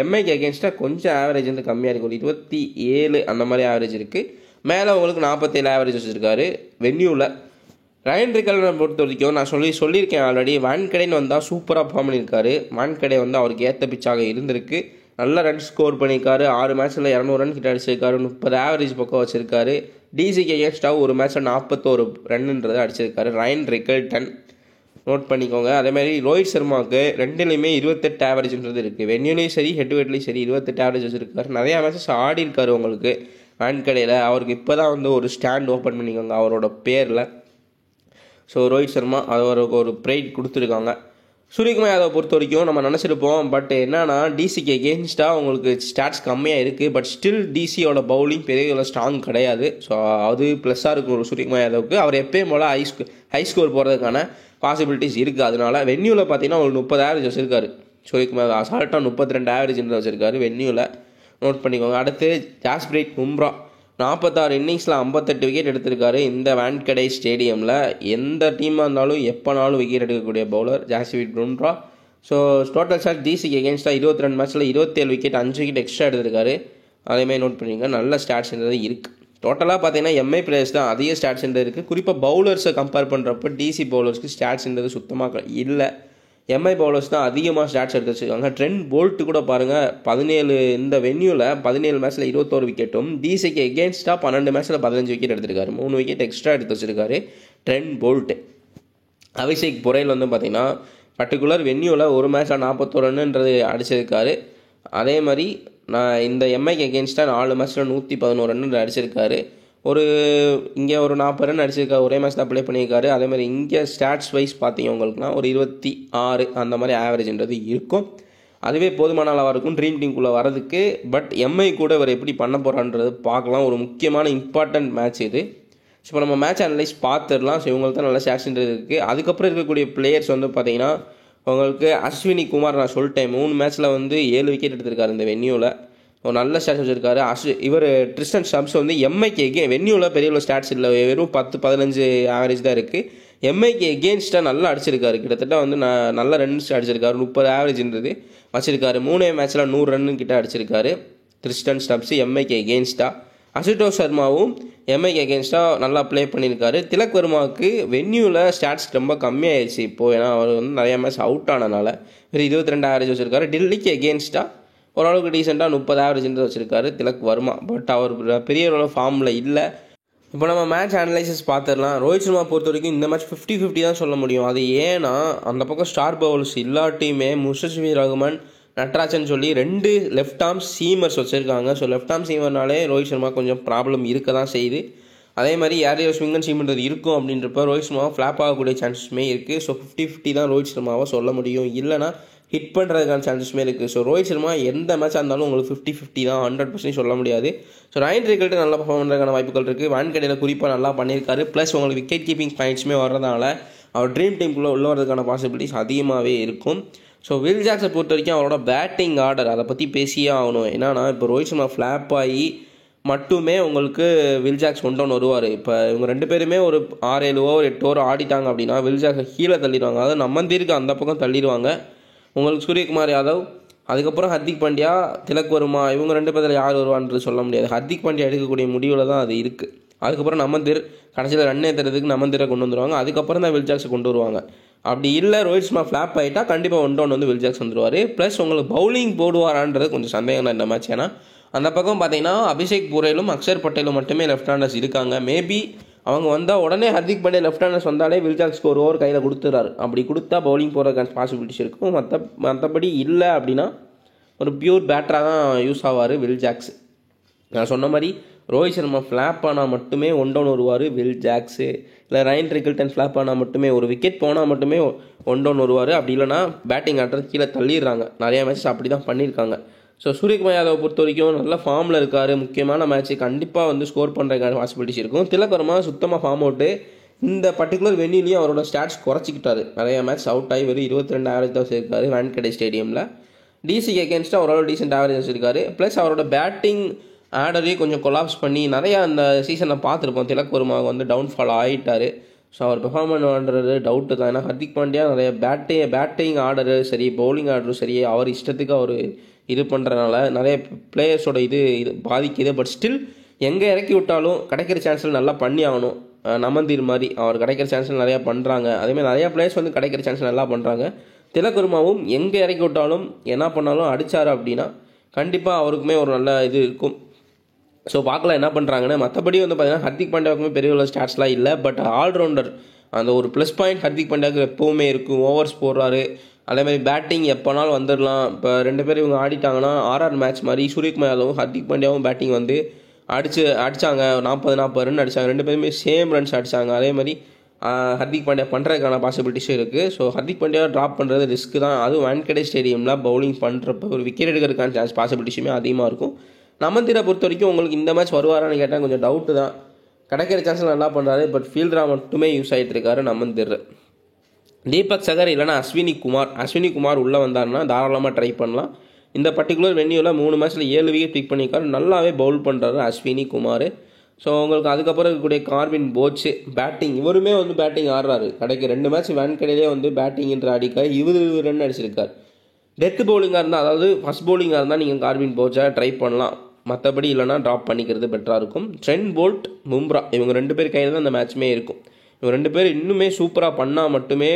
எம்ஐக்கு அகேன்ஸ்டாக கொஞ்சம் ஆவரேஜ் வந்து கம்மியாக இருக்குது. ஒரு 27 அந்த மாதிரி ஆவரேஜ் இருக்குது. மேலே உங்களுக்கு 47 ஆவரேஜ் வச்சுருக்காரு வென்யூவில். ரயன் ரிக்கல்டனை பொறுத்த வரைக்கும் நான் சொல்லியிருக்கேன் ஆல்ரெடி. வான்கடேன்னு வந்தால் சூப்பராக பர்ஃபார்ம் பண்ணியிருக்காரு. வான்கடே வந்து அவருக்கு ஏற்ற பிச்சாக இருந்திருக்கு. நல்ல ரன் ஸ்கோர் பண்ணியிருக்காரு. 6 மேட்ச்சில் 200 ரன் கிட்ட அடிச்சிருக்காரு. 30 ஆவரேஜ் பக்கம் வச்சுருக்காரு. டிசிக்கு அகேன்ஸ்டாக ஒரு மேட்ச்சில் 41 ரன்ன்றது அடிச்சிருக்காரு ரயன் ரிக்கல்டன். நோட் பண்ணிக்கோங்க. அதேமாதிரி ரோஹித் சர்மாவுக்கு ரெண்டுலேயுமே 28 ஆவரேஜ்ன்றது இருக்குது. வென்யூலையும் சரி ஹெட் டு ஹெட்லையும் சரி 28 ஆவரேஜ் வச்சுருக்காரு. நிறையா மேட்சஸ் ஆடி இருக்காரு உங்களுக்கு வான்கடையில். அவருக்கு இப்போ தான் வந்து ஒரு ஸ்டாண்ட் ஓப்பன் பண்ணிக்கோங்க அவரோட பேரில். ஸோ ரோஹித் சர்மா அவருக்கு ஒரு ப்ரைட் கொடுத்துருக்காங்க. சூரியகுமார் யாதவ் பொறுத்த வரைக்கும் நம்ம நினச்சிருப்போம், பட் என்னன்னா டிசிக்கு எகெயின்ஸ்டாக உங்களுக்கு ஸ்டாட்ஸ் கம்மியாக இருக்குது. பட் ஸ்டில் டிசியோட பவுலிங் பெரிய ஸ்ட்ராங் கிடையாது. ஸோ அது ப்ளஸ்ஸாக இருக்கும் ஒரு சூரியகுமார் யாதவுக்கு. அவர் எப்பயும் போல் ஹை ஸ்கோர் போகிறதுக்கான பாசிபிலிட்டிஸ் இருக்குது. அதனால வென்யூவில் பார்த்தீங்கன்னா ஒரு 30 ஆவரேஜ் வச்சுருக்காரு சூரியகுமார். அசால்ட்டாக 32 ஆவரேஜ் வச்சுருக்காரு வென்யூவில். நோட் பண்ணிக்கோங்க. அடுத்து ஜாஸ்பிரீத் பும்ரா 46 இன்னிங்ஸில் 58 விக்கெட் எடுத்திருக்காரு. இந்த வான்கடே ஸ்டேடியமில் எந்த டீமாக இருந்தாலும் எப்போனாலும் விக்கெட் எடுக்கக்கூடிய bowler Jasprit Bumrah. So total ஷாட் டிசிக்கு எகேன்ஸ்டாக 22 மேட்ச்சில் 27 விக்கெட், 5 விக்கெட் எக்ஸ்ட்ரா எடுத்திருக்காரு. அதேமாதிரி நோட் பண்ணிக்கோங்க. நல்ல ஸ்டாட்ஸ்ன்றது இருக்குது. டோட்டலாக பார்த்தீங்கன்னா எம்ஐ பிளேயர்ஸ் தான் அதிக ஸ்டாட்ஸ்ன்றது இருக்குது. குறிப்பாக பவுலர்ஸை கம்பேர் பண்ணுறப்ப டிசி பவுலர்ஸ்க்கு ஸ்டாட்ஸ்ன்றது சுத்தமாக இல்லை. எம்ஐ பவுலர்ஸ் தான் அதிகமாக ஸ்டாட்ஸ் எடுத்து வச்சுருக்காங்க. ட்ரெண்ட் போல்ட்டு கூட பாருங்கள் 17 இந்த வென்யூவில் 17 மேட்ச்சில் 21 விக்கெட்டும், டிசிக்கு எகேன்ஸ்டாக 12 மேட்ச்சில் 15 விக்கெட் எடுத்திருக்காரு. 3 விக்கெட் எக்ஸ்ட்ரா எடுத்து வச்சுருக்காரு ட்ரெண்ட் போல்ட்டு. அபிஷேக் பொரேல் வந்து பார்த்திங்கன்னா பர்டிகுலர் வென்யூவில் ஒரு மேட்ச்சில் 41 ரன்னுன்றது அடிச்சிருக்காரு. அதே மாதிரி இந்த எம்ஐக்கு எகேன்ஸ்டாக 4 மேட்ச்சில் 111 ரன் அடிச்சிருக்காரு. இங்கே ஒரு 40 ரன் அடிச்சிருக்காரு. ஒரே மேட்ச் தான் ப்ளே பண்ணியிருக்காரு. அதேமாதிரி இங்கே ஸ்டாட்ஸ் வைஸ் பார்த்தீங்க உங்களுக்குனா ஒரு 26 அந்த மாதிரி ஆவரேஜ்ன்றது இருக்கும். அதுவே போதுமான அளவாக இருக்கும் ட்ரீம் டீமுக்குள்ளே வரதுக்கு. பட் எம்ஐ கூட இவர் எப்படி பண்ண போகிறான்றது பார்க்கலாம். ஒரு முக்கியமான இம்பார்ட்டன்ட் மேட்ச் இது. ஸோ இப்போ நம்ம மேட்ச் அனலைஸ் பார்த்துடலாம். ஸோ இவங்களுக்கு தான் நல்ல ஸ்டாட்ஸ்ன்றது இருக்குது. அதுக்கப்புறம் இருக்கக்கூடிய பிளேயர்ஸ் வந்து பார்த்தீங்கன்னா உங்களுக்கு அஸ்வினி குமார் நான் சொல்லிட்டேன் 3 மேட்ச்சில் வந்து 7 விக்கெட் எடுத்திருக்காரு இந்த வென்யூவில். ஒரு நல்ல ஸ்டாட்ஸ் வச்சுருக்காரு. இவர் ட்ரிஸ்டன் ஸ்டம்ப்ஸ் வந்து எம்ஐக்கு வென்யூவில் பெரிய ஸ்டாட்ஸ் இல்லை, வெறும் 10-15 ஆவரேஜ் தான் இருக்குது. எம்ஐக்கு எகெயின்ஸ்டாக நல்லா அடிச்சிருக்காரு. கிட்டத்தட்ட வந்து நல்ல ரன்ஸ் அடிச்சிருக்காரு. 30 ஆவரேஜ்ன்றது வச்சிருக்காரு. 3 மேட்ச்சில் 100 ரன்னு கிட்ட அடிச்சிருக்காரு ட்ரிஸ்டன் ஸ்டம்ப்ஸ் எம்ஐக்கு எகெயின்ஸ்டாக. அசுதோஷ் சர்மாவும் எம்ஐக்கு எகெயின்ஸ்டாக நல்லா ப்ளே பண்ணியிருக்காரு. திலக் வர்மாவுக்கு வென்யூவில் ஸ்டாட்ஸ் ரொம்ப கம்மியாகிடுச்சு இப்போது. ஏன்னா அவர் வந்து நிறையா மேட்ச் அவுட் ஆனனால ஒரு 22 ஆவரேஜ் வச்சுருக்காரு. டெல்லிக்கு எகெயின்ஸ்டாக ஓரளவுக்கு டீசெண்டாக 30 ஆவரேஜ்ன்றது வச்சுருக்காரு திலக் வர்மா. பட் அவர் பெரிய ஃபார்மில் இல்லை. இப்போ நம்ம மேட்ச் அனலைசிஸ் பார்த்துடலாம். ரோஹித் சர்மா பொறுத்த வரைக்கும் இந்த மேட்ச் 50-50 தான் சொல்ல முடியும். அது ஏன்னா அந்த பக்கம் ஸ்டார் பவுலர்ஸ் இல்லாட்டியுமே முஸ்தபிர் ரஹ்மான், நட்ராஜன் சொல்லி 2 லெஃப்ட் ஆர்ம் சீமர்ஸ் வச்சுருக்காங்க. ஸோ லெஃப்ட் ஆர்ம் சீமர்னாலே ரோஹித் சர்மா கொஞ்சம் ப்ராப்ளம் இருக்க தான் செய்யுது. அதே மாதிரி யாரையோ ஸ்விங் அண்ட் சீம்ன்றது இருக்கும் அப்படின்றப்ப ரோஹித் சர்மாவை ஃப்ளாப் ஆகக்கூடிய சான்சஸுமே இருக்குது. ஸோ 50-50 தான் ரோஹித் சர்மாவை சொல்ல முடியும். இல்லைனா ஹிட் பண்ணுறதுக்கான சான்சஸுமே இருக்குது. ஸோ ரோஹித் சர்மா எந்த மேட்சாக இருந்தாலும் உங்களுக்கு 50-50 தான், 100% சொல்ல முடியாது. ஸோ ரயன் ரிக்கல்டன் நல்லா பர்ஃபார்ம் பண்ணுறதுக்கான வாய்ப்புகள் இருக்குது. வான்கடையில் குறிப்பாக நல்லா பண்ணியிருக்காரு. ப்ளஸ் உங்களுக்கு விக்கெட் கீப்பிங் பாயிண்ட்ஸுமே வர்றதுனால அவர் ட்ரீம் டீமுக்குள்ளே உள்ள வரதுக்கான பாசிபிலிட்டிஸ் அதிகமாகவே இருக்கும். ஸோ வில் ஜாக்ஸை பொறுத்த வரைக்கும் அவரோட பேட்டிங் ஆர்டர் அதை பற்றி பேசியே ஆகணும். என்னன்னா இப்போ ரோஹித் சர்மா ஃப்ளாப் ஆகி மட்டுமே உங்களுக்கு வில் ஜாக்ஸ் கொண்டு வருவார். இப்போ இவங்க 2 பேருமே ஒரு 6-7 ஓவர் 8 ஓவர் ஆடிட்டாங்க அப்படின்னா வில் ஜாக்ஸை கீழே தள்ளிடுவாங்க. அதாவது நம்மந்திருக்கு அந்த பக்கம் தள்ளிடுவாங்க. உங்களுக்கு சூரியகுமார் யாதவ், அதுக்கப்புறம் ஹர்திக் பாண்டியா, திலக் வர்மா, இவங்க 2 பேரில் யார் வருவான்றது சொல்ல முடியாது. ஹர்திக் பாண்டியா எடுக்கக்கூடிய முடிவில் தான் அது இருக்குது. அதுக்கப்புறம் நமந்திர் கடைசியில் ரன் ஏற்றுறதுக்கு நமந்திரை கொண்டு வந்துடுவாங்க. அதுக்கப்புறம் தான் வில் ஜாக்ஸை கொண்டு வருவாங்க. அப்படி இல்லை ரோஹித் சர்மா ஃப்ளாப் ஆகிட்டா கண்டிப்பாக 1-1 வந்து வில் ஜாக்ஸ் வந்துடுவார். ப்ளஸ் உங்களுக்கு பவுலிங் போடுவாரான்றது கொஞ்சம் சந்தேகம் தான் இந்த மேட்ச். ஏன்னா அந்த பக்கம் பார்த்தீங்கன்னா அபிஷேக் பொரேலும் அக்ஷர் பட்டேலும் மட்டுமே லெஃப்ட் ஹேண்டர்ஸ் இருக்காங்க. மேபி அவங்க வந்தால் உடனே ஹர்திக் பாண்டியா லெஃப்ட் ஹேண்டர்ஸ் வந்தாலே வில் ஜாக்ஸ்க்கு ஒரு ஓவர் கையில் கொடுத்துறாரு. அப்படி கொடுத்தா பவுலிங் போகிறதுக்கான பாசிபிலிட்டிஸ் இருக்கும். மற்றபடி இல்லை அப்படின்னா ஒரு பியூர் பேட்டராக தான் யூஸ் ஆவார் வில் ஜாக்ஸ். நான் சொன்ன மாதிரி ரோஹித் சர்மா ஃப்ளாப் ஆனால் மட்டுமே 1-1 வருவார் வில் ஜாக்ஸு. இல்லை ரயன் ரிக்கல்டன் ஃப்ளாப் ஆனால் மட்டுமே ஒரு விக்கெட் போனால் மட்டுமே 1-1 வருவார். அப்படி இல்லைனா பேட்டிங் ஆடுறது கீழே தள்ளிடுறாங்க. நிறையா மேட்சஸ் அப்படி தான் பண்ணியிருக்காங்க. ஸோ சூரியகுமார் யாதவை பொறுத்த வரைக்கும் நல்ல ஃபார்மில் இருக்கார். முக்கியமான மேட்ச்சு கண்டிப்பாக வந்து ஸ்கோர் பண்ணுறதுக்கான பாசிபிலிட்டிஸ் இருக்கும். திலக் வர்மா சுத்தமாக ஃபார்ம் அவுட்டு. இந்த பர்டிகுலர் வென்யூலையும் அவரோட ஸ்டாட்ஸ் குறைச்சிக்கிட்டாரு. நிறைய மேட்ச் அவுட் ஆகி வெறும் 22 ஆவரேஜ் தான் வச்சிருக்காரு வான்கடே ஸ்டேடியமில். டிசிக்கு அகேன்ஸ்டாக அவரோட டீசென்ட் ஆவரேஜ் வச்சிருக்காரு. ப்ளஸ் அவரோட பேட்டிங் ஆர்டரையும் கொஞ்சம் கொலாப்ஸ் பண்ணி நிறையா அந்த சீசனில் பார்த்துருப்போம். திலக் வர்மா வந்து டவுன்ஃபால் ஆகிட்டார். ஸோ அவர் பெர்ஃபார்ம் பண்ணுறது டவுட்டு தான். ஏன்னா ஹர்திக் பாண்டியா நிறைய பேட்டிங் ஆர்டரு சரி, பவுலிங் ஆர்டரும் சரி, அவர் இஷ்டத்துக்கு அவர் இது பண்ணுறதுனால நிறைய பிளேயர்ஸோட இது பாதிக்குது. பட் ஸ்டில் எங்கே இறக்கி விட்டாலும் கிடைக்கிற சான்ஸில் நல்லா பண்ணி ஆகணும். நமந்தீர் மாதிரி அவர் கிடைக்கிற சான்ஸில் நிறையா பண்ணுறாங்க. அதேமாதிரி நிறையா பிளேயர்ஸ் வந்து கிடைக்கிற சான்ஸ் நல்லா பண்ணுறாங்க. திலக் வர்மாவும் எங்கே இறக்கி விட்டாலும் என்ன பண்ணாலும் அடித்தார் அப்படின்னா கண்டிப்பாக அவருக்குமே ஒரு நல்ல இது இருக்கும். ஸோ பார்க்கலாம் என்ன பண்ணுறாங்கன்னு. மற்றபடி வந்து பார்த்தீங்கன்னா ஹர்திக் பாண்டியாவுக்குமே பெரிய உள்ள ஸ்டாட்ஸ்லாம் இல்லை. பட் ஆல்ரவுண்டர் அந்த ஒரு ப்ளஸ் பாயிண்ட் ஹர்திக் பாண்டியாவுக்கு எப்போவுமே இருக்கும். ஓவர்ஸ் போடுறாரு. அதேமாதிரி பேட்டிங் எப்போனாலும் வந்துடலாம். இப்போ 2 பேர் இவங்க ஆடிட்டாங்கன்னா ஆர்ஆர் மேட்ச் மாதிரி சூரியகுமார் யாதவும் ஹர்திக் பாண்டியாவும் பேட்டிங் வந்து அடித்தாங்க. 40 ரன் அடித்தாங்க. 2 பேருமே சேம் ரன்ஸ் அடித்தாங்க. அதே மாதிரி ஹர்திக் பாண்டியா பண்ணுறதுக்கான பாசிபிலிட்டிஸும் இருக்குது. ஸோ ஹர்திக் பாண்டியாவை ட்ராப் பண்ணுறது ரிஸ்க்கு தான். அதுவும் வான்கடே ஸ்டேடியமில் பவுலிங் பண்ணுறப்ப ஒரு விக்கெட் எடுக்கிறதுக்கான சான்ஸ் பாசிபிலிட்டிஸுமே அதிகமாக இருக்கும். நமந்தீரை பொறுத்த வரைக்கும் உங்களுக்கு இந்த மேட்ச் வருவாரான்னு கேட்டால் கொஞ்சம் டவுட்டு தான். கிடைக்கிற சான்ஸில் நல்லா பண்ணுறாரு. பட் ஃபீல்டராக மட்டுமே யூஸ் ஆகிட்டு இருக்காரு நமந்தீர். தீபக் சகர் இல்லைனா அஸ்வினி குமார் உள்ளே வந்தார்னா தாராளமாக ட்ரை பண்ணலாம். இந்த பர்டிகுலர் வென்யூவில் 3 மேட்ச்சில் 7 விக்கெட் பிக் பண்ணியிருக்காரு. நல்லாவே பவுல் பண்ணுறாரு அஸ்வினி குமார். ஸோ உங்களுக்கு அதுக்கப்புறம் இருக்கக்கூடிய கார்வின் போச்சு பேட்டிங், இவருமே வந்து பேட்டிங் ஆடுறாரு. கடைக்கு 2 மேட்ச் வான்கடையிலே வந்து பேட்டிங்ன்ற அடிக்க 20 ரன் அடிச்சிருக்கார். டெத் பவுலிங்காக இருந்தால், அதாவது ஃபஸ்ட் பவுலிங்காக இருந்தால் நீங்கள் கார்வின் போச்சை ட்ரை பண்ணலாம். மற்றபடி இல்லைனா ட்ராப் பண்ணிக்கிறது பெட்டராக இருக்கும். ட்ரெண்ட் போல்ட், பும்ரா இவங்க 2 பேர் கையில் தான் அந்த மேட்ச்சுமே இருக்கும். இவங்க 2 பேர் இன்னுமே சூப்பராக பண்ணால் மட்டுமே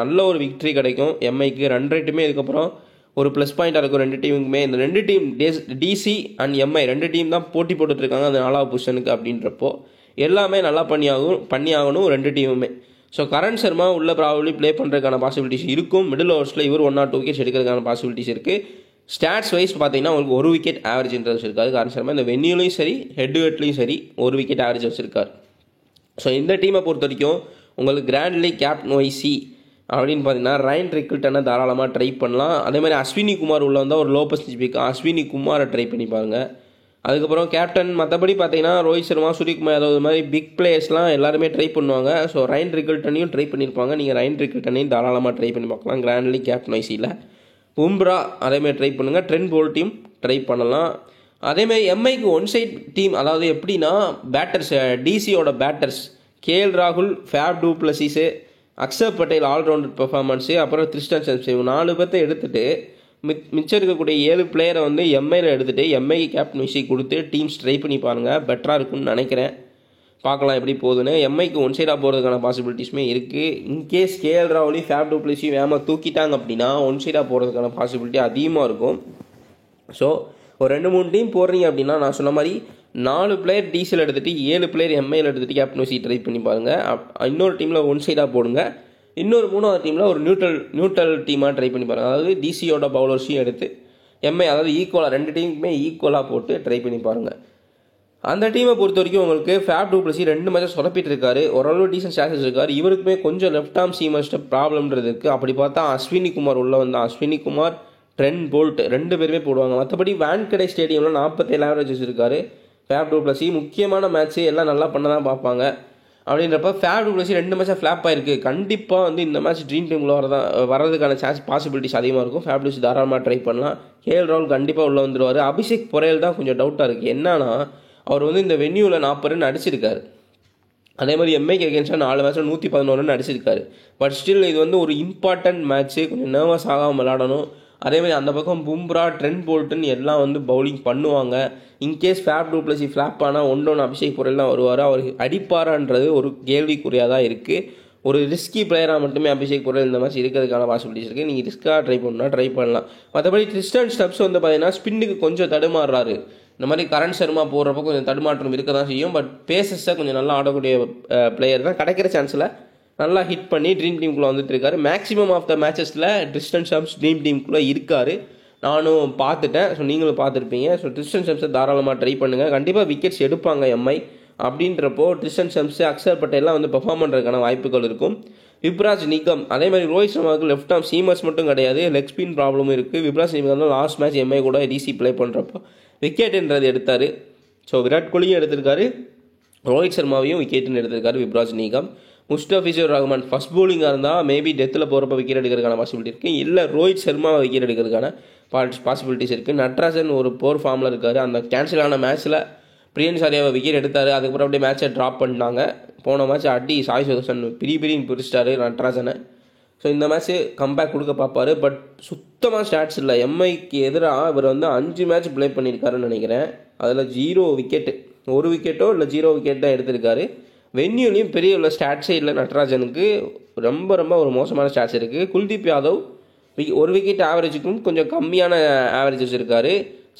நல்ல ஒரு விக்ட்ரி கிடைக்கும் எம்ஐக்கு. ரன் ரேட்டுமே இதுக்கப்புறம் ஒரு ப்ளஸ் பாயிண்டாக இருக்கும் 2 டீமுக்குமே. இந்த 2 team DC and MI 2 team தான் போட்டி போட்டுட்ருக்காங்க அந்த 4வது பொசிஷனுக்கு. அப்படின்றப்போ எல்லாமே நல்லா பண்ணி ஆகணும் 2 டீமுமே. ஸோ கரண் சர்மா உள்ள ப்ராபப்ளி ப்ளே பண்ணுறதுக்கான பாசிபிலிட்டிஸ் இருக்கும். மிடில் ஓவர்ஸில் இவர் 1 or 2 விக்கெட்ஸ் எடுக்கிறதுக்கான பாசிபிலிட்டிஸ் இருக்குது. ஸ்டாட்ஸ் வைஸ் பார்த்தீங்கன்னா உங்களுக்கு 1 விக்கெட் ஆவரேஜ்ன்றது வச்சிருக்காரு கரண் சர்மா. இந்த வென்யூலையும் சரி ஹெட்லையும் சரி 1 விக்கெட் ஆவரேஜ் வச்சிருக்காரு. ஸோ இந்த டீமை பொறுத்த வரைக்கும் உங்களுக்கு கிராண்ட் லீக் கேப்டன் வைசி அப்படின்னு பார்த்தீங்கன்னா ரைன் ரிக்கில்டனை தாராளமாக ட்ரை பண்ணலாம். அதே மாதிரி அஸ்வினி குமார் உள்ள வந்தால் ஒரு லோ பர்சன்டேஜ் பிக் அஸ்வினி குமாரை ட்ரை பண்ணி பாருங்கள். அதுக்கப்புறம் கேப்டன் மற்றபடி பார்த்தீங்கன்னா ரோஹித் சர்மா, சூரியகுமார் யாதவ் இது மாதிரி பிக் பிளேயர்ஸ்லாம் எல்லாருமே ட்ரை பண்ணுவாங்க. ஸோ ரைன் ரிக்கில்டனையும் ட்ரை பண்ணியிருப்பாங்க. நீங்கள் ரைன் ரிக்கில்டனையும் தாராளமாக ட்ரை பண்ணி பார்க்கலாம் கிராண்ட் லீக் கேப்டன் வைசியில். பும்ரா அதேமாதிரி ட்ரை பண்ணுங்கள். ட்ரெண்ட் போல்ட்டையும் ட்ரை பண்ணலாம். அதேமாதிரி எம்ஐக்கு ஒன் சைட் டீம், அதாவது எப்படின்னா பேட்டர்ஸ் டிசியோட பேட்டர்ஸ் கேஎல் ராகுல், Faf du Plessis, Axar Patel allrounder performance, அப்புறம் த்ரிஸ்டன் செம்ஸ் இவங்க 4 பேர்த்தை எடுத்துகிட்டு மிச்சம் இருக்கக்கூடிய 7 பிளேயரை வந்து எம்ஐயில் எடுத்துகிட்டு எம்ஐக்கு கேப்டன் வைசி கொடுத்து டீம்ஸ் ட்ரை பண்ணி பாருங்கள். பெட்டராக இருக்குன்னு நினைக்கிறேன். பார்க்கலாம் எப்படி போகுதுன்னு. எம்ஐக்கு ஒன் சைடாக போகிறதுக்கான பாசிபிலிட்டிஸுமே இருக்குது. இன்கேஸ் கேஎல் ராகுலையும் ஃபேப் டூ பிளஸையும் வேகமாக தூக்கிட்டாங்க அப்படின்னா ஒன் சைடாக போகிறதுக்கான பாசிபிலிட்டி அதிகமாக இருக்கும். ஸோ ஒரு 2-3 டீம் போடுறீங்க அப்படின்னா நான் சொன்ன மாதிரி 4 பிளேயர் டிசியில் எடுத்துகிட்டு 7 பிளேயர் எம்ஐயில் எடுத்துகிட்டு கேப்டன் வைசி ட்ரை பண்ணி பாருங்கள். இன்னொரு டீமில் ஒன் சைடாக போடுங்க. இன்னொரு 3வது டீமில் ஒரு நியூட்ரல் டீமாக ட்ரை பண்ணி பாருங்கள். அதாவது டிசியோட பவுலர்ஸையும் எடுத்து எம்ஐ, அதாவது ஈக்குவலாக 2 டீமுக்குமே ஈக்குவலாக போட்டு ட்ரை பண்ணி பாருங்கள். அந்த டீமை பொறுத்த வரைக்கும் உங்களுக்கு ஃபேப் டூ பிளஸி 2 மேட்சஸ் சொதப்பிட்டு இருக்காரு. ஓரளவு டீசன்ட் ஸ்டாட்ஸ் இருக்காரு. இவருக்குமே கொஞ்சம் லெஃப்ட் ஆர்ம் சீமஸ்ட்டு ப்ராப்ளம்ன்றது இருக்குது. அப்படி பார்த்தா அஸ்வினி குமார் உள்ள வந்தால் அஸ்வினி குமார், ட்ரெண்ட் போல்ட் 2 பேருமே போடுவாங்க. மற்றபடி வான்கடே ஸ்டேடியமில் 47 ஆவரேஜ் வச்சிருக்காரு ஃபேப் டூ பிளஸி. முக்கியமான மேட்ச்சு எல்லாம் நல்லா பண்ண தான் பார்ப்பாங்க. அப்படின்றப்ப ஃபேப் டூ பிளஸி 2 மேட்சாக ஃப்ளாப் ஆயிருக்கு. கண்டிப்பாக வந்து இந்த மேட்ச் ட்ரீம் டீமில் வரதுக்கான சான்ஸ் பாசிபிலிட்டிஸ் அதிகமாக இருக்கும். ஃபேப் டூ பிளஸி தாராளமாக ட்ரை பண்ணலாம். கேஎல் ராகுல் கண்டிப்பாக உள்ளே வந்துடுவார். அபிஷேக் பொரேல் தான் கொஞ்சம் டவுட்டாக இருக்குது. என்னன்னா அவர் வந்து இந்த வென்யூவில் 40 ரன் அடிச்சிருக்காரு. அதே மாதிரி எம்ஐக்கு அகேன்ஸ்டாக 4 மேட்ச்சில் 111 ரன் அடிச்சிருக்காரு. பட் ஸ்டில் இது வந்து ஒரு இம்பார்ட்டன்ட் மேட்ச்சு, கொஞ்சம் நர்வஸ் ஆகாமல் விளாடணும். அதேமாதிரி அந்த பக்கம் பும்ரா, ட்ரெண்ட் போல்ட்டுன்னு எல்லாம் வந்து பவுலிங் பண்ணுவாங்க. இன்கேஸ் ஃபேப் டூ பிளஸி ஃப்ளாப் ஆனால் 1-1 அபிஷேக் பொரேல் தான் வருவார். அவர் அடிப்பாரான்றது ஒரு கேள்விக்குறியாக தான் இருக்குது. ஒரு ரிஸ்கி பிளேயராக மட்டுமே அபிஷேக் பொரேல் இந்த மேட்ச் இருக்கிறதுக்கான பாசிபிலிட்டிஸ் இருக்குது. நீங்கள் ரிஸ்க்காக ட்ரை பண்ணால் ட்ரை பண்ணலாம். மற்றபடி ட்ரிஸ்டன் ஸ்டப்ஸ் வந்து பார்த்தீங்கன்னா ஸ்பின்னுக்கு கொஞ்சம் தடுமாறுறாரு. இந்த மாதிரி கரண் சர்மா போடுறப்போ கொஞ்சம் தடுமாற்றம் இருக்க தான் செய்யும். பட் பேசஸை கொஞ்சம் நல்லா ஆடக்கூடிய பிளேயர் தான். கிடைக்கிற சான்ஸில் நல்லா ஹிட் பண்ணி ட்ரீம் டீமுக்குள்ளே வந்துட்டு இருக்காரு. மேக்ஸிமம் ஆஃப் த மேட்சஸில் ட்ரிஸ்டன் ஸ்டப்ஸ் ட்ரீம் டீமுக்குள்ளே இருக்கார். நானும் பார்த்துட்டேன். ஸோ நீங்களும் பார்த்துருப்பீங்க. ஸோ ட்ரிஸ்டன் ஸ்டப்ஸை தாராளமாக ட்ரை பண்ணுங்கள். கண்டிப்பாக விக்கெட்ஸ் எடுப்பாங்க எம்ஐ. அப்படின்றப்போ ட்ரிஸ்டன் ஸ்டப்ஸு, அக்ஷர் பட்டேல்லாம் வந்து பெர்ஃபார்ம் பண்ணுறதுக்கான வாய்ப்புகள் இருக்கும். விப்ராஜ் நிகம் அதே மாதிரி ரோஹித் சர்மாவுக்கு லெஃப்ட் ஆர்ம் சீமர்ஸ் மட்டும் கிடையாது, லெக் ஸ்பின் ப்ராப்ளமும் இருக்குது. விப்ராஜ் நிகம் தான் லாஸ்ட் மேட்ச் எம்ஐ கூட டிசி ப்ளே பண்ணுறப்போ விக்கெட்டுன்றது எடுத்தார். ஸோ விராட் கோலியும் எடுத்திருக்காரு, ரோஹித் சர்மாவையும் விக்கெட்டுன்னு எடுத்திருக்காரு விப்ராஜ் நிகம். முஸ்டபிசூர் ரஹ்மான் ஃபஸ்ட் பவுலிங்காக இருந்தால் மேபி டெத்தில் போகிறப்ப விக்கெட் எடுக்கிறதுக்கான பாசிபிலிட்டி இருக்குது. இல்லை ரோஹித் சர்மாவை விக்கெட் எடுக்கிறதுக்கான பாசிபிலிட்டிஸ் இருக்குது. நட்ராஜன் ஒரு போர் ஃபார்மில் இருக்கார். அந்த கேன்சல் ஆன மேட்ச்சில் பிரியன் சாரியாவை விக்கெட் எடுத்தார். அதுக்கப்புறம் அப்படியே மேட்சை ட்ராப் பண்ணிட்டாங்க. போன மேட்ச் அடி சாய் சுதர்சன் பிரின்னு பிரிச்சிட்டாரு நட்ராஜனை. ஸோ இந்த மேட்ச்சு கம்பேக் கொடுக்க பார்ப்பார். பட் சுத்தமாக ஸ்டாட்ஸ் இல்லை. எம்ஐக்கு எதிராக இவர் வந்து 5 மேட்ச் ப்ளே பண்ணியிருக்காருன்னு நினைக்கிறேன். அதில் 0 விக்கெட்டு, 1 விக்கெட்டோ இல்லை 0 விக்கெட் தான் எடுத்திருக்காரு. வென்யூலையும் பெரிய உள்ள ஸ்டாட்ஸே இல்லை நட்ராஜனுக்கு. ரொம்ப ரொம்ப ஒரு மோசமான ஸ்டாட்ஸ் இருக்குது. குல்தீப் யாதவ் 1 விக்கெட் ஆவரேஜுக்கும் கொஞ்சம் கம்மியான ஆவரேஜ் வச்சுருக்காரு.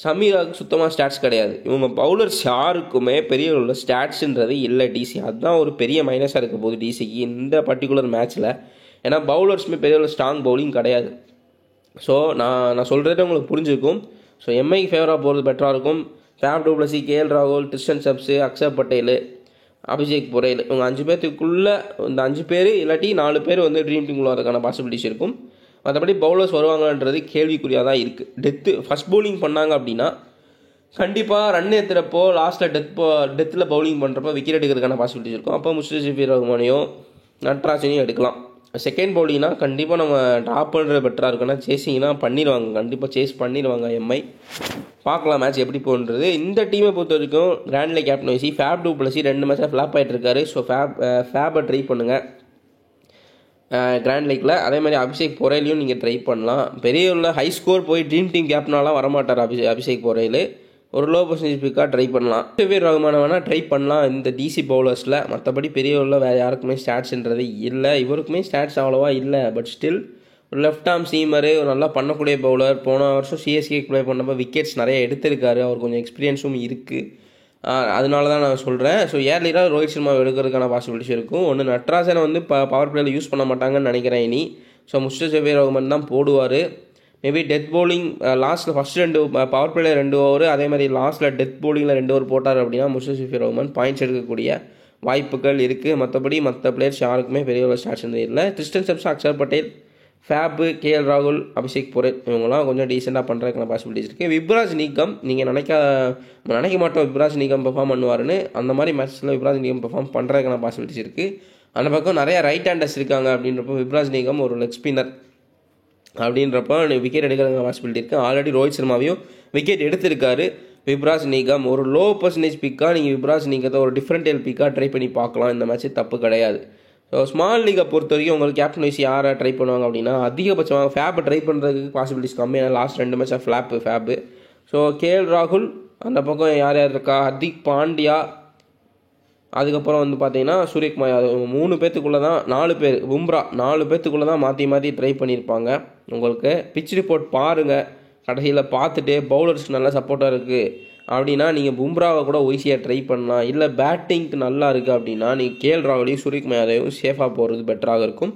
சமீராவுக்கு சுத்தமாக ஸ்டாட்ஸ் கிடையாது. இவங்க பவுலர்ஸ் யாருக்குமே பெரிய உள்ள ஸ்டாட்ஸுன்றது இல்லை டிசி. அதுதான் ஒரு பெரிய மைனஸாக இருக்க போகுது டிசிக்கு இந்த பர்டிகுலர் மேட்ச்சில். ஏன்னா பவுலர்ஸுமே பெரிய உள்ள ஸ்ட்ராங் பவுலிங் கிடையாது. ஸோ நான் சொல்கிறது உங்களுக்கு புரிஞ்சிருக்கும். ஸோ எம்ஐக்கு ஃபேவராக போகிறது பெட்டராக இருக்கும். ஃபேப் டு பிளஸி, கேஎல் ராகுல், ட்ரிஸ்டன் சப்ஸு, அக்ஷர் பட்டேல், அபிஷேக் பொரேல், இவங்க 5 பேர்த்துக்குள்ளே இந்த 5 பேர் இல்லாட்டி 4 பேர் வந்து ட்ரீம் டீம் வரதுக்கான பாசிபிலிட்டிஸ் இருக்கும். மற்றபடி பவுலர்ஸ் வருவாங்கன்றது கேள்விக்குறியாக தான் இருக்குது. ஃபஸ்ட் பவுலிங் பண்ணாங்க அப்படின்னா கண்டிப்பாக ரன் ஏற்றுறப்போ லாஸ்ட்டில் டெத்தில் பவுலிங் பண்ணுறப்போ விக்கெட் எடுக்கிறதுக்கான பாசிபிலிட்டிஸ் இருக்கும். அப்போ முஸ்டபிசூர் ரஹ்மானையும் நட்ராஜனையும் எடுக்கலாம். செகண்ட் பவுலிங்னா கண்டிப்பாக நம்ம ட்ராப் பண்ணுறது பெட்டராக இருக்குன்னா சேசிங்னா பண்ணிடுவாங்க. கண்டிப்பாக சேஸ் பண்ணிடுவாங்க எம்ஐ. பார்க்கலாம் மேட்ச் எப்படி போகுன்றது. இந்த டீமை பொறுத்த வரைக்கும் கிராண்ட்லே கேப்டன் வைசி ஃபேப் டு பிளஸி 2 மேட்சாக ஃப்ளாப் ஆகிட்டு இருக்காரு. ஸோ ஃபேபை ட்ரை பண்ணுங்கள் கிராண்ட் லீக்கில். அதே மாதிரி அபிஷேக் பொரேலையும் நீங்கள் ட்ரை பண்ணலாம். பெரிய உள்ள ஹை ஸ்கோர் போய் ட்ரீம் டீம் கேப்டனாலாம் வரமாட்டார் அபிஷேக் பொரேல். ஒரு லோ பர்சன்டேஜ் பிக்காக ட்ரை பண்ணலாம். முஸ்டபிசூர் ரஹ்மானை வேணால் ட்ரை பண்ணலாம் இந்த டிசி பவுலர்ஸில். மற்றபடி பெரிய உள்ள வேறு யாருக்குமே ஸ்டாட்ஸ்ன்றது இல்லை. இவருக்குமே ஸ்டாட்ஸ் அவ்வளோவா இல்லை. பட் ஸ்டில் ஒரு லெஃப்ட் ஆர்ம் சீமரு, ஒரு நல்லா பண்ணக்கூடிய பவுலர். போன வருஷம் சிஎஸ்கே ப்ளே பண்ணப்போ விக்கெட்ஸ் நிறைய எடுத்திருக்காரு. அவர் கொஞ்சம் எக்ஸ்பீரியன்ஸும் இருக்குது. அதனால தான் நான் சொல்கிறேன். ஸோ ஏர்லியராக ரோஹித் சர்மா எடுக்கிறதுக்கான பாசிபிலிட்டிஸ் இருக்கும். ஒன்று நட்ராஜனை வந்து பவர் பிளேயில் யூஸ் பண்ண மாட்டாங்கன்னு நினைக்கிறேன் இனி. ஸோ முஸ்டபிசூர் ரஹ்மான் தான் போடுவார். மேபி டெத் பவுலிங் லாஸ்ட்டில் ஃபஸ்ட் 2 பவர் பிளேயில் 2 ஓவர், அதே மாதிரி லாஸ்ட்டில் டெத் பவுலிங்கில் 2 ஓவர் போட்டார் அப்படின்னா முஸ்டபிசூர் ரஹ்மான் பாயிண்ட்ஸ் எடுக்கக்கூடிய வாய்ப்புகள் இருக்குது. மற்றபடி மற்ற பிளேயர்ஸ் யாருக்குமே பெரிய ஒரு ஸ்டாட்ஸ் இல்லை. Tristan Stubbs, Axar Patel, Faf, KL ராகுல், அபிஷேக் பொரேல் இவங்கெல்லாம் கொஞ்சம் டீசெண்டாக பண்ணுறதுக்கான பாசிபிலிட்டிஸ் இருக்குது. விப்ராஜ் நிகம் நீங்கள் நினைக்க மாட்டோம் விப்ராஜ் நிகம் பெர்ஃபார்ம் பண்ணுவாருன்னு. அந்த மாதிரி மேட்ச்சில் விப்ராஜ் நிகம் பெர்ஃபார்ம் பண்ணுறதுக்கான பாசிபிலிட்டிஸ் இருக்குது. அந்த பக்கம் நிறைய ரைட் ஹேண்டர்ஸ் இருக்காங்க. அப்படின்றப்போ விப்ராஜ் நிகம் ஒரு லெக் ஸ்பின்னர் அப்படின்றப்போ விக்கெட் எடுக்கிறதுக்கான பாசிபிலிட்டி இருக்குது. ஆல்ரெடி ரோஹித் சர்மாவையும் விக்கெட் எடுத்திருக்காரு விப்ராஜ் நிகம். ஒரு லோ பர்சன்டேஜ் பிக்காக நீங்கள் விப்ராஜ் நிகத்தை ஒரு டிஃப்ரெண்ட் பிக்காக ட்ரை பண்ணி பார்க்கலாம். இந்த மேட்ச்சு தப்பு கிடையாது. ஸோ ஸ்மால் லீகை பொறுத்த வரைக்கும் உங்களுக்கு கேப்டன் வைஸ் யாரை ட்ரை பண்ணுவாங்க அப்படின்னா அதிகபட்சமாக ஃபேப்பை ட்ரை பண்ணுறதுக்கு பாசிபிலிட்டிஸ் கம்மியான லாஸ்ட் 2 மேட்சாக ஃபேப்பு. ஸோ கேஎல் ராகுல், அந்த பக்கம் யார் இருக்கா, ஹர்திக் பாண்டியா, அதுக்கப்புறம் வந்து பார்த்தீங்கன்னா சூரியகுமார் யாதவ். 3 பேர்த்துக்குள்ளே தான் 4 பேர் பும்ரா 4 பேர்த்துக்குள்ளே தான் மாற்றி ட்ரை பண்ணியிருப்பாங்க. உங்களுக்கு பிச் ரிப்போர்ட் பாருங்கள். கடைசியில் பார்த்துட்டு பவுலர்ஸ்க்கு நல்லா சப்போர்ட்டாக இருக்குது அப்படின்னா நீங்கள் பும்ராவை கூட ஈஸியாக ட்ரை பண்ணலாம். இல்லை பேட்டிங்க்கு நல்லா இருக்குது அப்படின்னா நீங்கள் கேஎல் ராகுலையும் சூரியகுமார் யாதவையும் சேஃபாக போகிறது பெட்டராக இருக்கும்.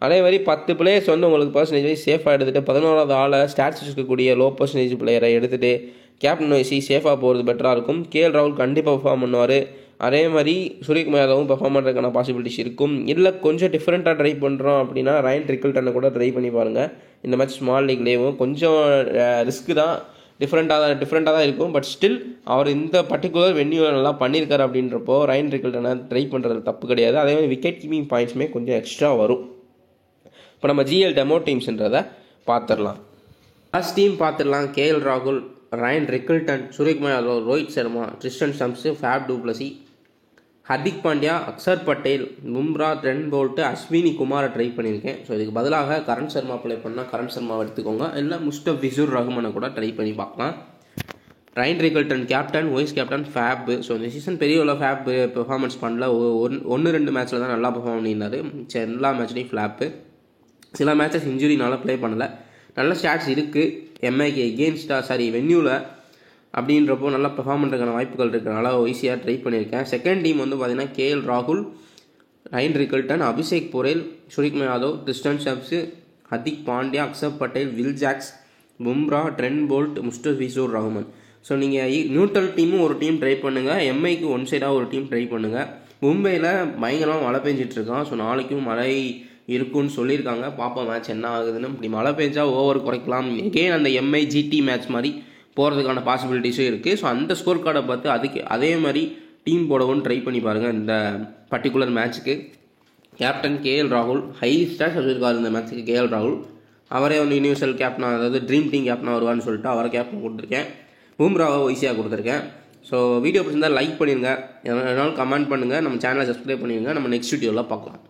அதே மாதிரி 10 பிளேயர்ஸ் வந்து உங்களுக்கு பர்சன்டேஜ் சேஃபாக எடுத்துகிட்டு 11வது ஆளை ஸ்டாட்ஸ் இருக்கக்கூடிய லோ பர்சன்டேஜ் பிளேயரை எடுத்துகிட்டு கேப்டன் வைசி சேஃபாக போகிறது பெட்டராக இருக்கும். கேஎல் ராகுல் கண்டிப்பாக பெர்ஃபார்ம் பண்ணுவார். அதே மாதிரி சூரியகுமார் யாதவும் பெர்ஃபார்ம் பண்ணுறதுக்கான பாசிபிலிட்டிஸ் இருக்கும். இல்லை கொஞ்சம் டிஃப்ரெண்ட்டாக ட்ரை பண்ணுறோம் அப்படின்னா ரைன் ட்ரிக்கிள்டனை கூட ட்ரை பண்ணி பாருங்கள். இந்த மேட்ச் ஸ்மால் லீக்லேயும் கொஞ்சம் ரிஸ்க்கு தான், டிஃப்ரெண்ட்டாக தான் இருக்கும். பட் ஸ்டில் அவர் இந்த பர்டிகுலர் வென்யூவில் நல்லா பண்ணியிருக்காரு அப்படின்றப்போ ரைன் ட்ரிக்கிள்டனை ட்ரை பண்ணுறது தப்பு கிடையாது. அதே மாதிரி விக்கெட் கீப்பிங் பாயிண்ட்ஸுமே கொஞ்சம் எக்ஸ்ட்ரா வரும். இப்போ நம்ம ஜிஎல் டெமோ டீம்ஸ்ன்றதை பார்த்துடலாம். ஃபர்ஸ்ட் டீம் பார்த்துடலாம். கேஎல் ராகுல், Ryan Rickelton, Suryakumar Yadav, Rohit Sharma, Tristan Stubbs, Faf du Plessis, Hardik Pandya, Axar Patel, Bumrah, Trent Boult, Ashwani குமாரை ட்ரை பண்ணியிருக்கேன். ஸோ இதுக்கு பதிலாக கரண் சர்மா ப்ளே பண்ணால் கரண் சர்மாவை எடுத்துக்கோங்க. இல்லை முஸ்டபிசூர் ரஹ்மானை கூட ட்ரை பண்ணி பார்க்கலாம். Ryan Rickelton captain, vice captain Faf. So இந்த சீசன் பெரிய உள்ள ஃபேப் பெர்ஃபார்மன்ஸ் பண்ணல. 1-2 மேட்ச்சில் தான் நல்லா பெர்ஃபார்ம் பண்ணியிருந்தார். எல்லா மேட்ச்லேயும் ஃப்ளாப்பு. சில மேட்சஸ் இன்ஜுரினால ப்ளே பண்ணலை. நல்ல ஸ்டாட்ஸ் இருக்குது எம்ஐக்கு வென்யூவில் அப்படின்றப்போ நல்லா பெர்ஃபார்ம் பண்ணுறதுக்கான வாய்ப்புகள் இருக்கிறனால ஈஸியாக ட்ரை பண்ணியிருக்கேன். செகண்ட் டீம் வந்து பார்த்தீங்கன்னா கேஎல் ராகுல், Ryan Rickelton, Abhishek Porel, Suryakumar Yadav, Tristan Stubbs, Hardik Pandya, Axar Patel, Will Jacks, Bumrah, Trent Boult, Mustafizur Rahman. So நீங்கள் நியூட்ரல் டீமும் ஒரு டீம் ட்ரை பண்ணுங்கள். எம்ஐக்கு ஒன் சைடாக ஒரு டீம் ட்ரை பண்ணுங்கள். மும்பையில் பயங்கரமாக மழை பெஞ்சிட்ருக்கான். ஸோ நாளைக்கும் மழை இருக்குன்னு சொல்லியிருக்காங்க. பாப்பா மேட்ச் என்ன ஆகுதுன்னு. இப்படி மழை பெஞ்சா ஓவர் குறைக்கலாம். எகெயின் அந்த எம்ஐ ஜிடி மேட்ச் மாதிரி போகிறதுக்கான பாசிபிலிட்டிஸும் இருக்குது. ஸோ அந்த ஸ்கோர் கார்டை பார்த்து அதே மாதிரி டீம் போடவும் ட்ரை பண்ணி பாருங்கள் இந்த பர்டிகுலர் மேட்ச்சுக்கு. கேப்டன் கேஎல் ராகுல் ஹை ஸ்டார்ஸ் வச்சிருக்காரு இந்த மேட்ச்சுக்கு. கேஎல் ராகுல் அவரே வந்து யூனிவர்சல் கேப்டனாக, அதாவது ட்ரீம் டீம் கேப்டனாக வருவான்னு சொல்லிட்டு அவரை கேப்டன் கொடுத்துருக்கேன். பும்ராவை ஈஸியாக கொடுத்துருக்கேன். ஸோ வீடியோ பிடிச்சிருந்தால் லைக் பண்ணிடுங்க, எதனாலும் கமெண்ட் பண்ணுங்கள், நம்ம சேனலை சப்ஸ்கிரைப் பண்ணிடுங்க. நம்ம நெக்ஸ்ட் வீடியோவில் பார்க்கலாம்.